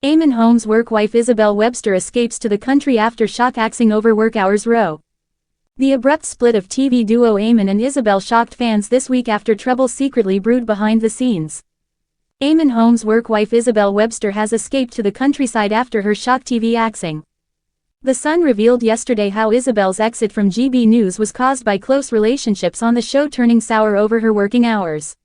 Eamonn Holmes' work wife Isabel Webster escapes to the country after shock axing over work hours row. The abrupt split of TV duo Eamonn and Isabel shocked fans this week after trouble secretly brewed behind the scenes. Eamonn Holmes' work wife Isabel Webster has escaped to the countryside after her shock TV axing. The Sun revealed yesterday how Isabel's exit from GB News was caused by close relationships on the show turning sour over her working hours.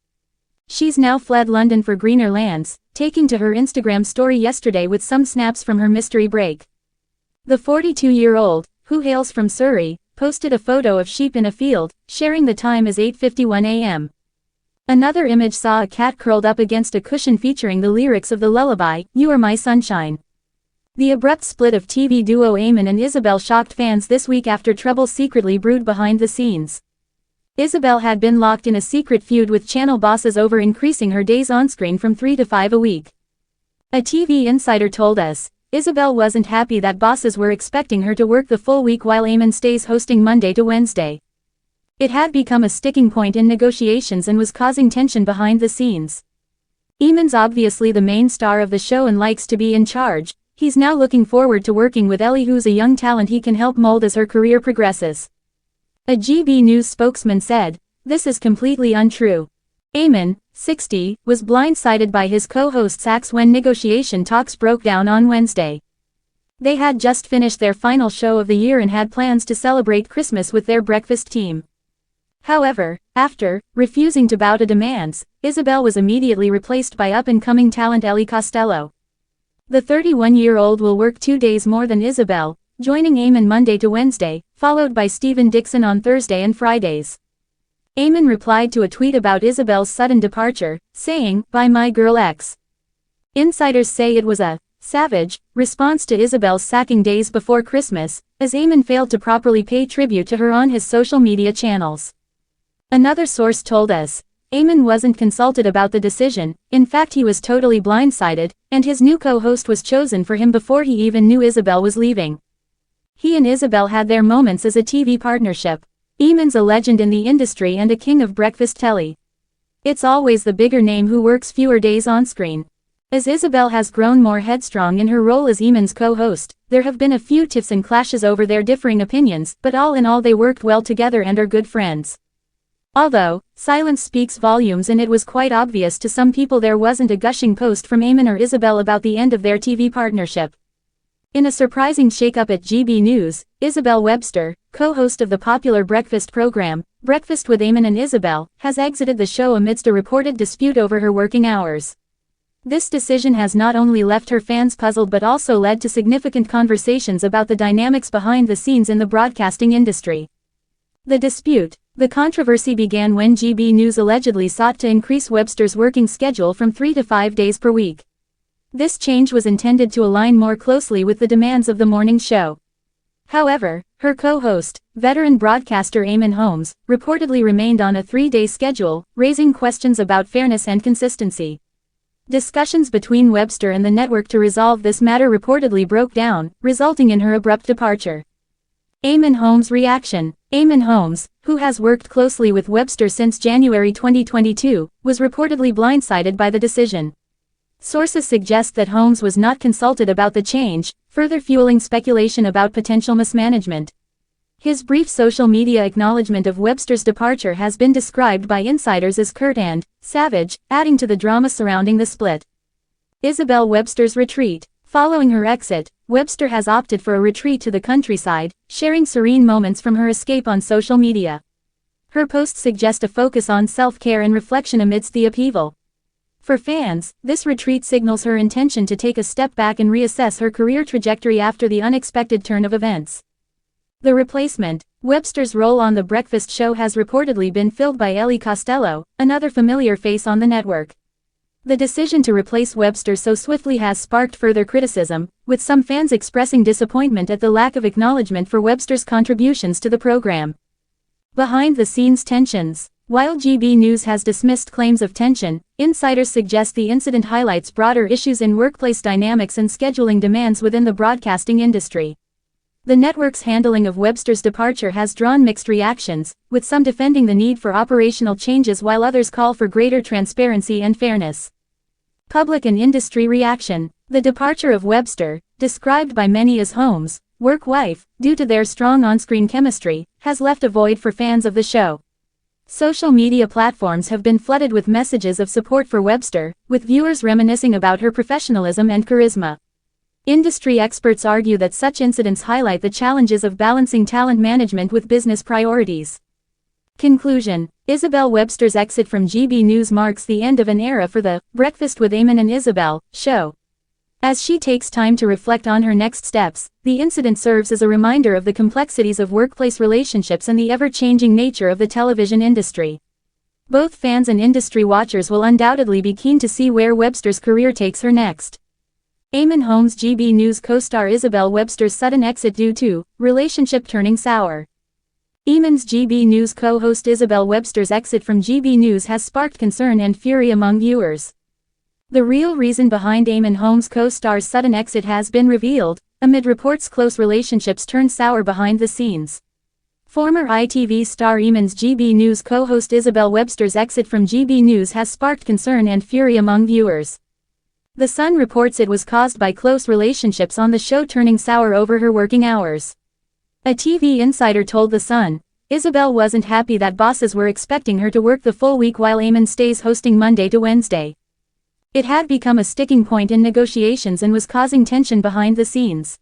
She's now fled London for greener lands, taking to her Instagram story yesterday with some snaps from her mystery break. The 42-year-old, who hails from Surrey, posted a photo of sheep in a field, sharing the time as 8:51 a.m. Another image saw a cat curled up against a cushion featuring the lyrics of the lullaby, "You Are My Sunshine." The abrupt split of TV duo Eamonn and Isabel shocked fans this week after trouble secretly brewed behind the scenes. Isabel had been locked in a secret feud with channel bosses over increasing her days on-screen from 3 to 5 a week. A TV insider told us, Isabel wasn't happy that bosses were expecting her to work the full week while Eamonn stays hosting Monday to Wednesday. It had become a sticking point in negotiations and was causing tension behind the scenes. Eamonn's obviously the main star of the show and likes to be in charge. He's now looking forward to working with Ellie, who's a young talent he can help mold as her career progresses. A GB News spokesman said, "This is completely untrue. Eamonn, 60, was blindsided by his co-host's axe when negotiation talks broke down on Wednesday. They had just finished their final show of the year and had plans to celebrate Christmas with their breakfast team. However, after refusing to bow to demands, Isabel was immediately replaced by up-and-coming talent Ellie Costello. The 31-year-old will work 2 days more than Isabel, joining Eamonn Monday to Wednesday, followed by Stephen Dixon on Thursday and Fridays." Eamonn replied to a tweet about Isabel's sudden departure, saying, "Bye my girl X." Insiders say it was a savage response to Isabel's sacking days before Christmas, as Eamonn failed to properly pay tribute to her on his social media channels. Another source told us, Eamonn wasn't consulted about the decision. In fact, he was totally blindsided, and his new co-host was chosen for him before he even knew Isabel was leaving. He and Isabel had their moments as a TV partnership. Eamonn's a legend in the industry and a king of breakfast telly. It's always the bigger name who works fewer days on screen. As Isabel has grown more headstrong in her role as Eamonn's co-host, there have been a few tiffs and clashes over their differing opinions, but all in all they worked well together and are good friends. Although, silence speaks volumes, and it was quite obvious to some people there wasn't a gushing post from Eamonn or Isabel about the end of their TV partnership. In a surprising shakeup at GB News, Isabel Webster, co-host of the popular breakfast program, Breakfast with Eamonn and Isabel, has exited the show amidst a reported dispute over her working hours. This decision has not only left her fans puzzled but also led to significant conversations about the dynamics behind the scenes in the broadcasting industry. The controversy began when GB News allegedly sought to increase Webster's working schedule from 3 to 5 days per week. This change was intended to align more closely with the demands of the morning show. However, her co-host, veteran broadcaster Eamonn Holmes, reportedly remained on a 3-day schedule, raising questions about fairness and consistency. Discussions between Webster and the network to resolve this matter reportedly broke down, resulting in her abrupt departure. Eamonn Holmes' reaction. Eamonn Holmes, who has worked closely with Webster since January 2022, was reportedly blindsided by the decision. Sources suggest that Holmes was not consulted about the change, further fueling speculation about potential mismanagement. His brief social media acknowledgement of Webster's departure has been described by insiders as curt and savage, adding to the drama surrounding the split. Isabel Webster's retreat. Following her exit, Webster has opted for a retreat to the countryside, sharing serene moments from her escape on social media. Her posts suggest a focus on self-care and reflection amidst the upheaval. For fans, this retreat signals her intention to take a step back and reassess her career trajectory after the unexpected turn of events. The replacement. Webster's role on The Breakfast Show has reportedly been filled by Ellie Costello, another familiar face on the network. The decision to replace Webster so swiftly has sparked further criticism, with some fans expressing disappointment at the lack of acknowledgement for Webster's contributions to the program. Behind-the-scenes tensions. While GB News has dismissed claims of tension, insiders suggest the incident highlights broader issues in workplace dynamics and scheduling demands within the broadcasting industry. The network's handling of Webster's departure has drawn mixed reactions, with some defending the need for operational changes while others call for greater transparency and fairness. Public and industry reaction. The departure of Webster, described by many as Holmes' work wife, due to their strong on-screen chemistry, has left a void for fans of the show. Social media platforms have been flooded with messages of support for Webster, with viewers reminiscing about her professionalism and charisma. Industry experts argue that such incidents highlight the challenges of balancing talent management with business priorities. Conclusion: Isabel Webster's exit from GB News marks the end of an era for the Breakfast with Eamonn and Isabel show. As she takes time to reflect on her next steps, the incident serves as a reminder of the complexities of workplace relationships and the ever-changing nature of the television industry. Both fans and industry watchers will undoubtedly be keen to see where Webster's career takes her next. Eamonn Holmes' GB News co-star Isabel Webster's sudden exit due to relationship turning sour. Eamonn's GB News co-host Isabel Webster's exit from GB News has sparked concern and fury among viewers. The real reason behind Eamonn Holmes' co-star's sudden exit has been revealed, amid reports close relationships turned sour behind the scenes. Former ITV star Eamonn's GB News co-host Isabel Webster's exit from GB News has sparked concern and fury among viewers. The Sun reports it was caused by close relationships on the show turning sour over her working hours. A TV insider told The Sun, Isabel wasn't happy that bosses were expecting her to work the full week while Eamonn stays hosting Monday to Wednesday. It had become a sticking point in negotiations and was causing tension behind the scenes.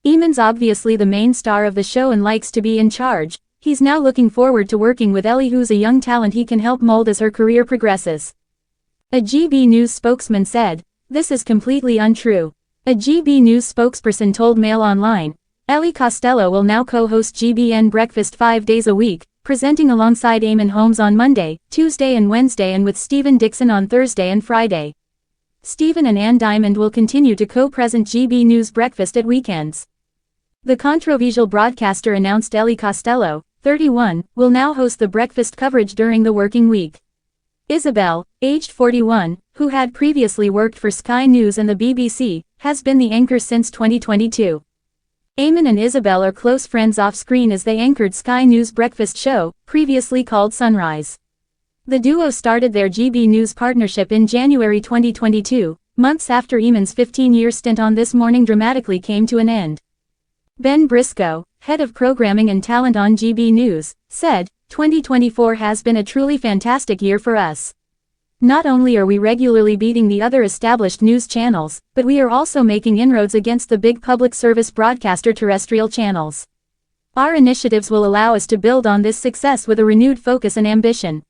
Eamonn's obviously the main star of the show and likes to be in charge. He's now looking forward to working with Ellie, who's a young talent he can help mold as her career progresses. A GB News spokesman said, "This is completely untrue." A GB News spokesperson told Mail Online, Ellie Costello will now co-host GBN Breakfast 5 days a week, presenting alongside Eamonn Holmes on Monday, Tuesday and Wednesday, and with Stephen Dixon on Thursday and Friday. Stephen and Ann Diamond will continue to co-present GB News Breakfast at weekends. The controversial broadcaster announced Ellie Costello, 31, will now host the breakfast coverage during the working week. Isabel, aged 41, who had previously worked for Sky News and the BBC, has been the anchor since 2022. Eamonn and Isabel are close friends off-screen as they anchored Sky News' breakfast show, previously called Sunrise. The duo started their GB News partnership in January 2022, months after Eamonn's 15-year stint on This Morning dramatically came to an end. Ben Briscoe, head of programming and talent on GB News, said, 2024 has been a truly fantastic year for us. Not only are we regularly beating the other established news channels, but we are also making inroads against the big public service broadcaster terrestrial channels. Our initiatives will allow us to build on this success with a renewed focus and ambition.